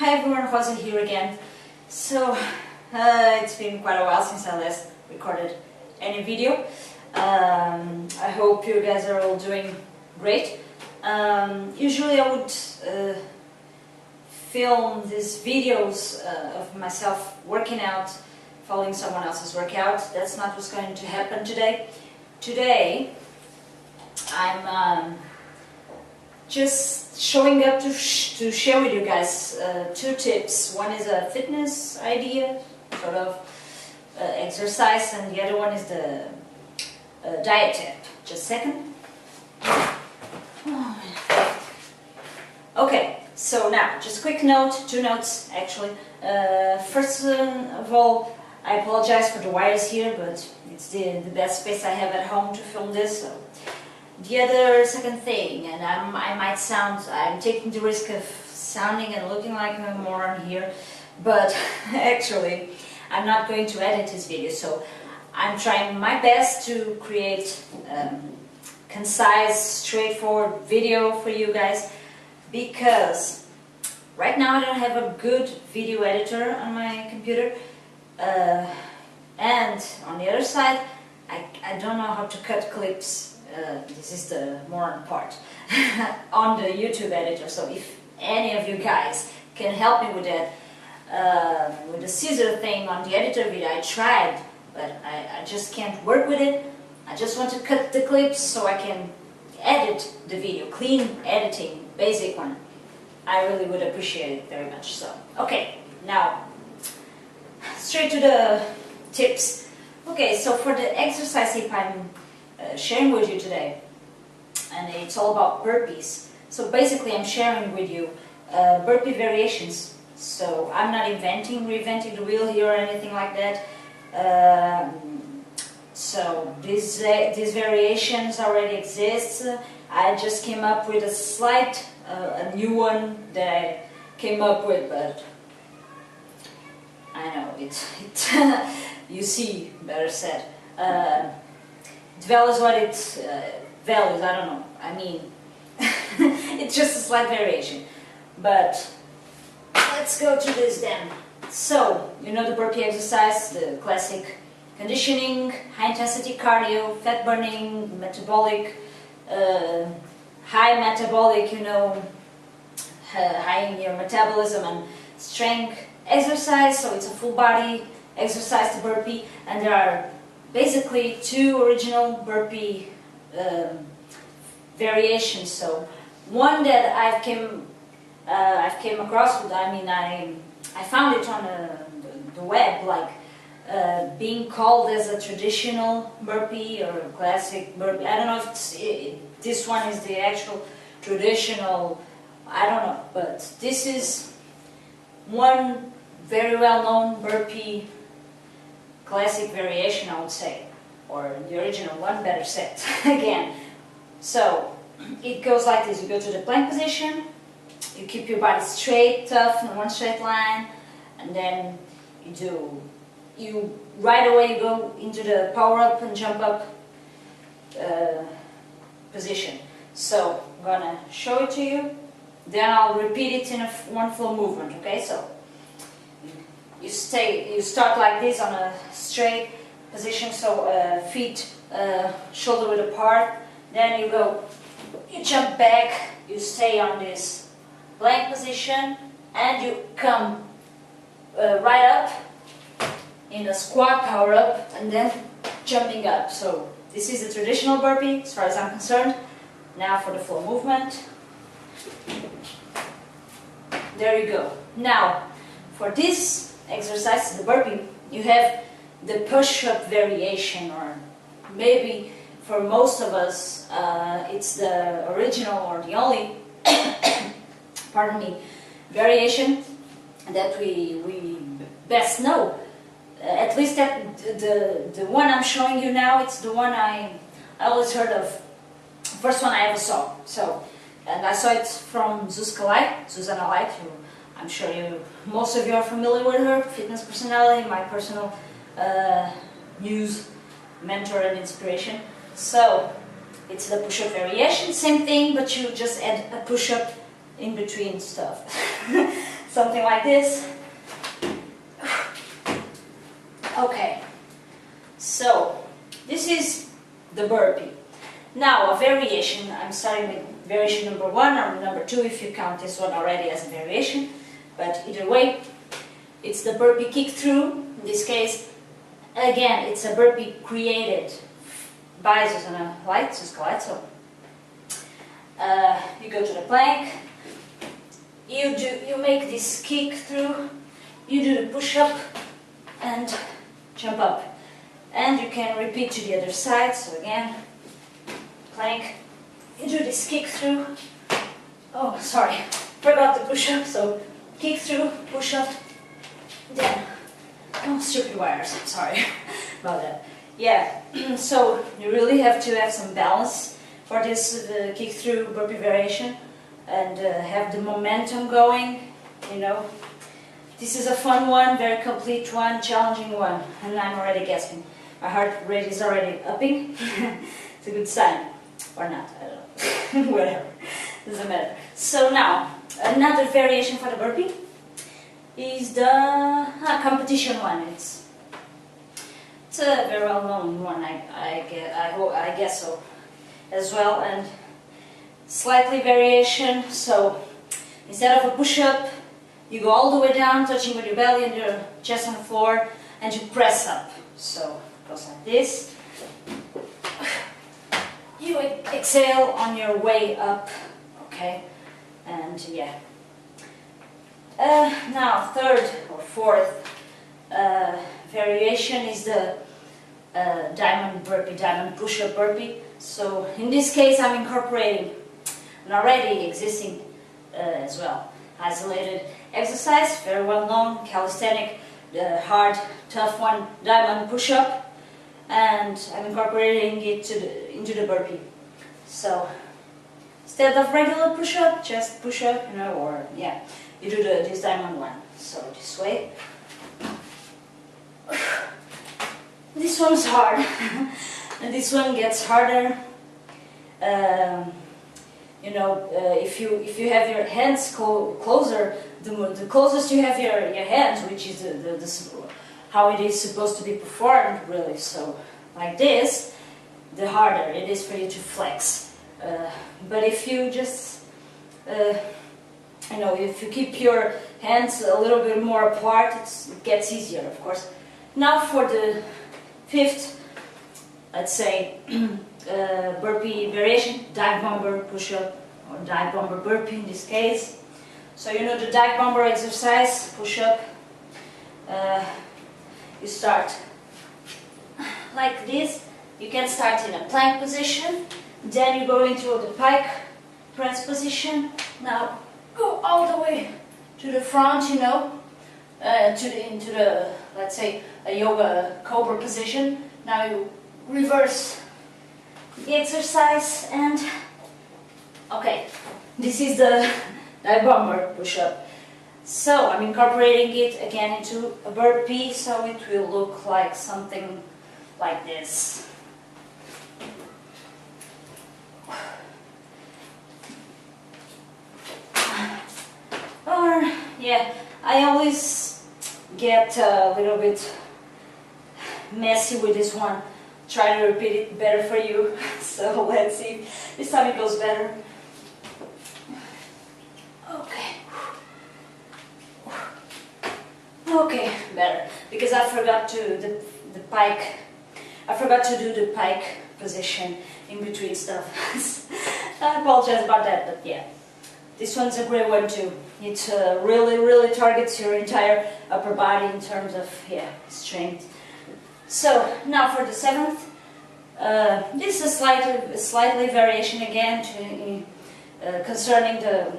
Hi everyone, Rosa here again. So, it's been quite a while since I last recorded any video. I hope you guys are all doing great. Usually I would film these videos of myself working out, following someone else's workout. That's not what's going to happen today. Today, I'm just showing up to share with you guys two tips. One is a fitness idea, sort of exercise, and the other one is the diet tip. Just a second. Okay, so now, just a quick note, two notes actually. First of all, I apologize for the wires here, but it's the best space I have at home to film this. So. The other second thing, and I'm taking the risk of sounding and looking like a moron here, but actually I'm not going to edit this video, so I'm trying my best to create concise, straightforward video for you guys, because right now I don't have a good video editor on my computer, and on the other side I don't know how to cut clips. This is the moron part on the YouTube editor, so if any of you guys can help me with that, with the scissor thing on the editor video, I tried, but I just can't work with it. I just want to cut the clips so I can edit the video, clean editing, basic one. I really would appreciate it very much. So, okay, now straight to the tips. Okay, so for the exercise tip I'm sharing with you today, and it's all about burpees. So basically I'm sharing with you burpee variations. So I'm not reinventing the wheel here or anything like that. So these variations already exist. I just came up with a new one that I came up with, but I know it you see, better said. It values what it values, I don't know, I mean, it's just a slight variation. But let's go to this then. So, you know the burpee exercise, the classic conditioning, high intensity cardio, fat burning, metabolic, high metabolic, you know, high in your metabolism and strength exercise. So it's a full body exercise, the burpee, and there are basically two original burpee variations. So one that I've came across with, I found it on the web, like being called as a traditional burpee or a classic burpee. I don't know if this one is the actual traditional, I don't know, but this is one very well-known burpee classic variation, I would say, or the original one, better said again. So it goes like this: you go to the plank position, you keep your body straight, tough in one straight line, and then you right away go into the power up and jump up position. So I'm gonna show it to you, then I'll repeat it in one flow movement. Okay, so you start like this on a straight position, so feet shoulder width apart. Then you jump back, you stay on this plank position, and you come right up in a squat power up, and then jumping up. So this is the traditional burpee as far as I'm concerned. Now for the flow movement. There you go. Now for this exercise, the burpee, you have the push-up variation, or maybe for most of us it's the original or the only pardon me, variation that we best know. At least that the one I'm showing you now, it's the one I always heard of, first one I ever saw. So, and I saw it from Susanna Light, who I'm sure most of you are familiar with her, fitness personality, my personal news mentor and inspiration. So it's the push-up variation, same thing, but you just add a push-up in between stuff. something like this. Okay, so this is the burpee. Now a variation, I'm starting with variation number 1 or number 2 if you count this one already as a variation, but either way, it's the burpee kick through. In this case, again, it's a burpee created by Susanna Light, so you go to the plank, you make this kick through, you do the push-up and jump up, and you can repeat to the other side. So again, plank, you do this kick through, oh sorry, forgot the push-up, so kick through, push-up, then, oh stupid wires, I'm sorry about that. Yeah, so you really have to have some balance for this kick through burpee variation, and have the momentum going, you know. This is a fun one, very complete one, challenging one, and I'm already gasping. My heart rate is already upping. It's a good sign. Or not, I don't know. Whatever, doesn't matter. So now, another variation for the burpee is the competition one. It's a very well-known one, I guess so, as well, and slightly variation. So instead of a push-up, you go all the way down, touching with your belly and your chest on the floor, and you press up. So it goes like this. You exhale on your way up, okay? And yeah. Now, third or fourth variation is the diamond burpee, diamond push-up burpee. So in this case, I'm incorporating an already existing as well isolated exercise, very well known, calisthenic, the hard, tough one, diamond push-up, and I'm incorporating it into the burpee. So instead of regular push-up, just push-up, you know, or yeah, you do this diamond one. So this way. This one's hard, and this one gets harder. You know, if you have your hands closer, the closest you have your hands, which is how it is supposed to be performed, really. So like this, the harder it is for you to flex. But if you just, you know, if you keep your hands a little bit more apart, it gets easier, of course. Now for the fifth, let's say, burpee variation, dive bomber push-up, or dive bomber burpee in this case. So you know the dive bomber exercise, push-up. You start like this. You can start in a plank position, then you go into the pike press position. Now go all the way to the front, you know, into the, let's say, a yoga cobra position. Now you reverse the exercise, and okay, this is the dive bomber push-up. So I'm incorporating it again into a burpee, so it will look like something like this. Or yeah, I always get a little bit messy with this one. Try to repeat it better for you. So let's see. This time it goes better. Okay. Okay, better. Because I forgot to the pike. I forgot to do the pike position in between stuff. I apologize about that, but yeah. This one's a great one too. It really targets your entire upper body in terms of, yeah, strength. So now for the seventh, this is a slightly variation again to, concerning the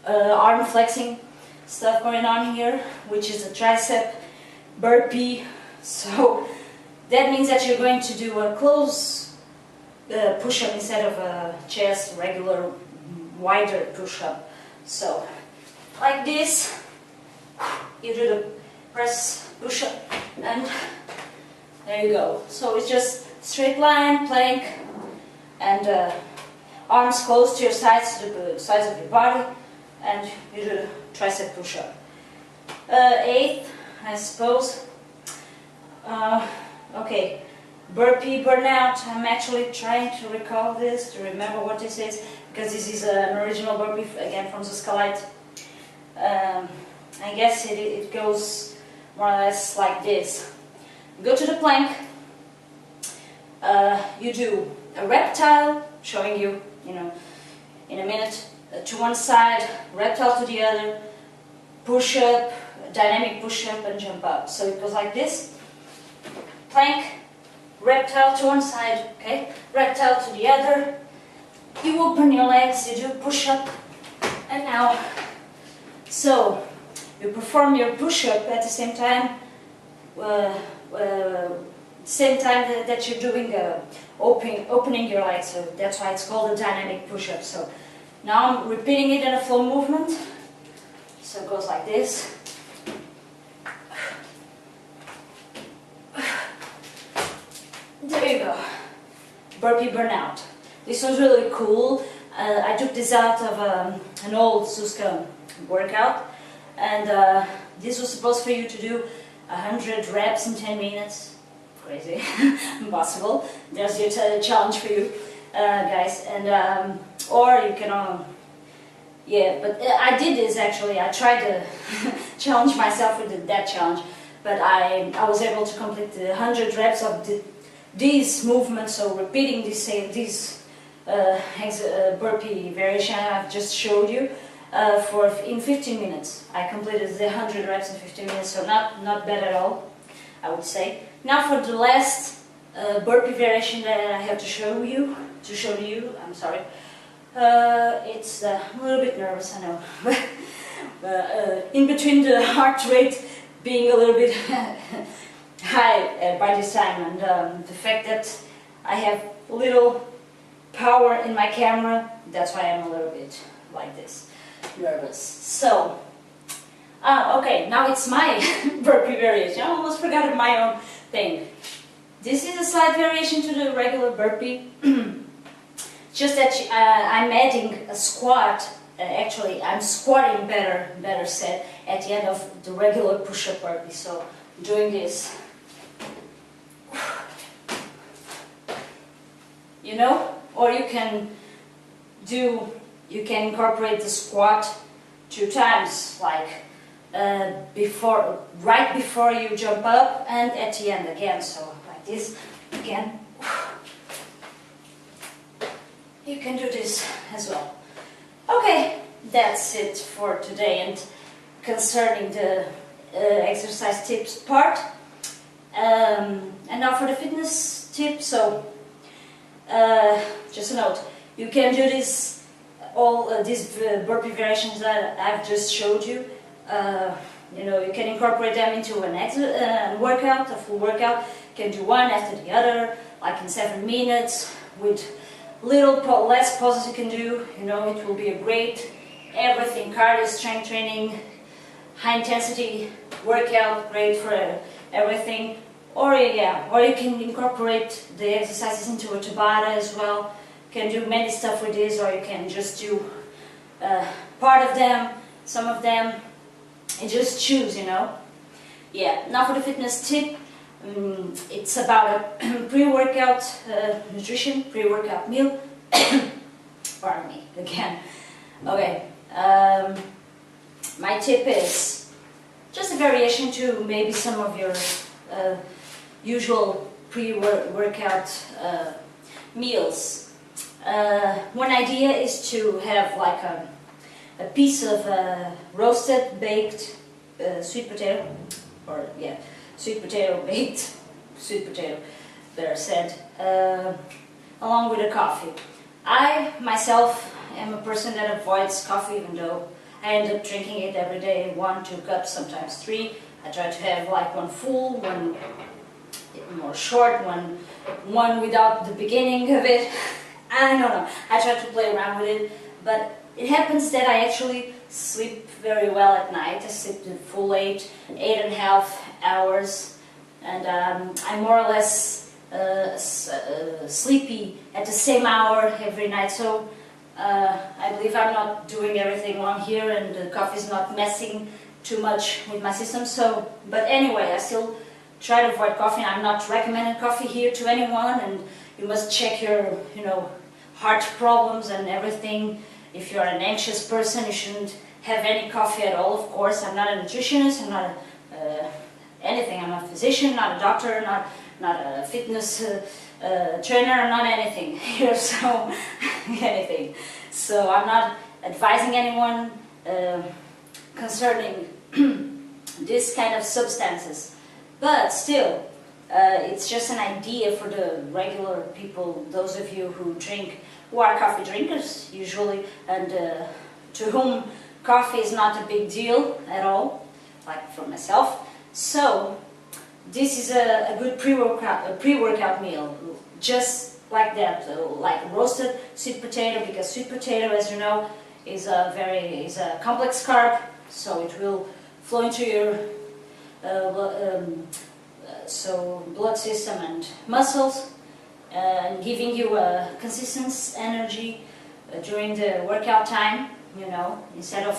arm flexing stuff going on here, which is a tricep burpee. So that means that you're going to do a close push-up instead of a chest regular wider push-up. So like this, you do the press push-up, and there you go. So it's just straight line, plank, and arms close to your sides, to the sides of your body, and you do the tricep push-up. Eighth, I suppose. Okay, burpee burnout. I'm actually trying to recall this, to remember what this is, because this is an original burpee, again from the Skylight. I guess it goes more or less like this. Go to the plank. You do a reptile, showing you, in a minute, to one side, reptile to the other, push-up, dynamic push-up, and jump up. So it goes like this. Plank, reptile to one side, okay? Reptile to the other. You open your legs, you do push-up, and now, so you perform your push-up at the same time, that you're doing opening your legs. So that's why it's called a dynamic push-up. So now I'm repeating it in a flow movement. So it goes like this. There you go. Burpee burnout. This was really cool. I took this out of an old Suska workout, and this was supposed for you to do 100 reps in 10 minutes. Crazy. Impossible. There's your challenge for you guys. And or you can yeah, but I did this actually. I tried to challenge myself with that challenge, but I was able to complete the 100 reps of these movements. So repeating this burpee variation I've just showed you in 15 minutes. I completed the 100 reps in 15 minutes, so not bad at all, I would say. Now for the last burpee variation that I have to show you, I'm sorry. It's I'm a little bit nervous, I know. In between the heart rate being a little bit high by this time, and the fact that I have little power in my camera, that's why I'm a little bit like this, nervous. So, okay, now it's my burpee variation. I almost forgot my own thing. This is a slight variation to the regular burpee. Just that I'm adding a squat. Actually, I'm squatting better said, at the end of the regular push-up burpee. So, doing this. Or you can incorporate the squat 2 times, like right before you jump up and at the end again. So like this again. You can do this as well. Okay, that's it for today. And concerning the exercise tips part, and now for the fitness tip. So just a note, you can do this these burpee variations that I've just showed you. You can incorporate them into an workout, a full workout. You can do one after the other, like in 7 minutes, with less pauses you can do. It will be a great everything, cardio, strength training, high intensity workout, great for everything. Or you can incorporate the exercises into a Tabata as well. You can do many stuff with this, or you can just do part of them, some of them, and just choose, Yeah, now for the fitness tip, it's about a pre-workout nutrition, pre-workout meal. Pardon me, again. Okay, my tip is just a variation to maybe some of your usual pre-workout meals. One idea is to have like a piece of roasted baked sweet potato, baked sweet potato, better said, along with a coffee. I myself am a person that avoids coffee, even though I end up drinking it every day, 1-2 cups, sometimes 3. I try to have like one full, one more short, one without the beginning of it. I don't know. I try to play around with it, but it happens that I actually sleep very well at night. I sleep the full 8.5 hours, and I'm more or less sleepy at the same hour every night. So I believe I'm not doing everything wrong here, and the coffee is not messing too much with my system. So, but anyway, I still try to avoid coffee. I'm not recommending coffee here to anyone, and you must check your, heart problems and everything. If you're an anxious person, you shouldn't have any coffee at all. Of course, I'm not a nutritionist. I'm not anything. I'm not a physician, not a doctor, not a fitness trainer, not anything here. So anything. So I'm not advising anyone concerning this kind of substances. But still, it's just an idea for the regular people, those of you who are coffee drinkers usually, and to whom coffee is not a big deal at all, like for myself. So this is a good pre-workout meal, just like that, like roasted sweet potato, because sweet potato, as you know, is a complex carb, so it will flow into your blood system and muscles, and giving you a consistent energy during the workout time. Instead of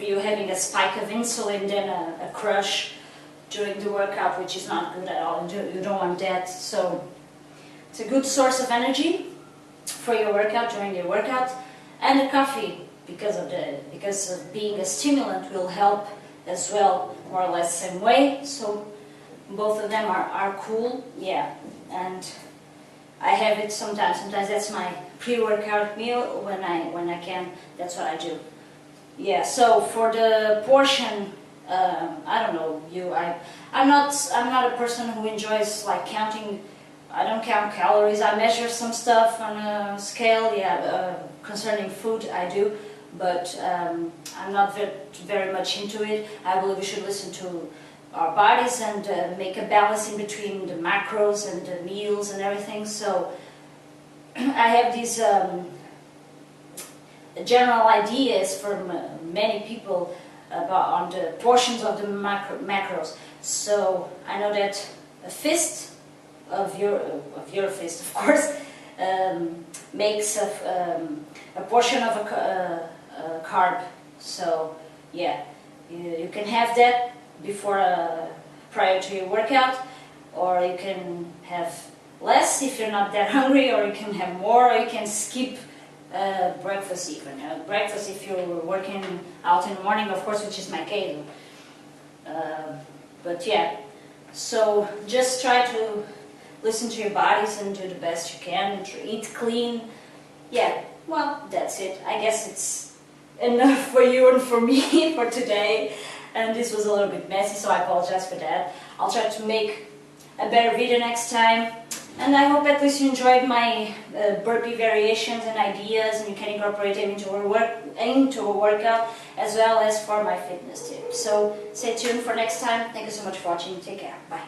you having a spike of insulin, then a crush during the workout, which is not good at all. You don't want that. So it's a good source of energy for your workout, during your workout. And the coffee, because of being a stimulant, will help as well, more or less same way. So both of them are cool, yeah. And I have it sometimes. Sometimes that's my pre-workout meal when I can. That's what I do. Yeah. So for the portion, I don't know. I'm not a person who enjoys like counting. I don't count calories. I measure some stuff on a scale. Yeah. Concerning food, I do, but I'm not very much into it. I believe we should listen to our bodies and make a balance in between the macros and the meals and everything. So I have these general ideas from many people on the portions of the macros. So I know that a fist of your fist, of course, makes a portion of a carb. So yeah, you can have that prior to your workout, or you can have less if you're not that hungry, or you can have more, or you can skip breakfast even. Breakfast if you're working out in the morning, of course, which is my case. But yeah, so just try to listen to your bodies and do the best you can, eat clean. Yeah, well, that's it. I guess it's enough for you and for me for today. And this was a little bit messy, so I apologize for that. I'll try to make a better video next time. And I hope at least you enjoyed my burpee variations and ideas, and you can incorporate them into a workout, as well as for my fitness tips. So stay tuned for next time. Thank you so much for watching. Take care. Bye.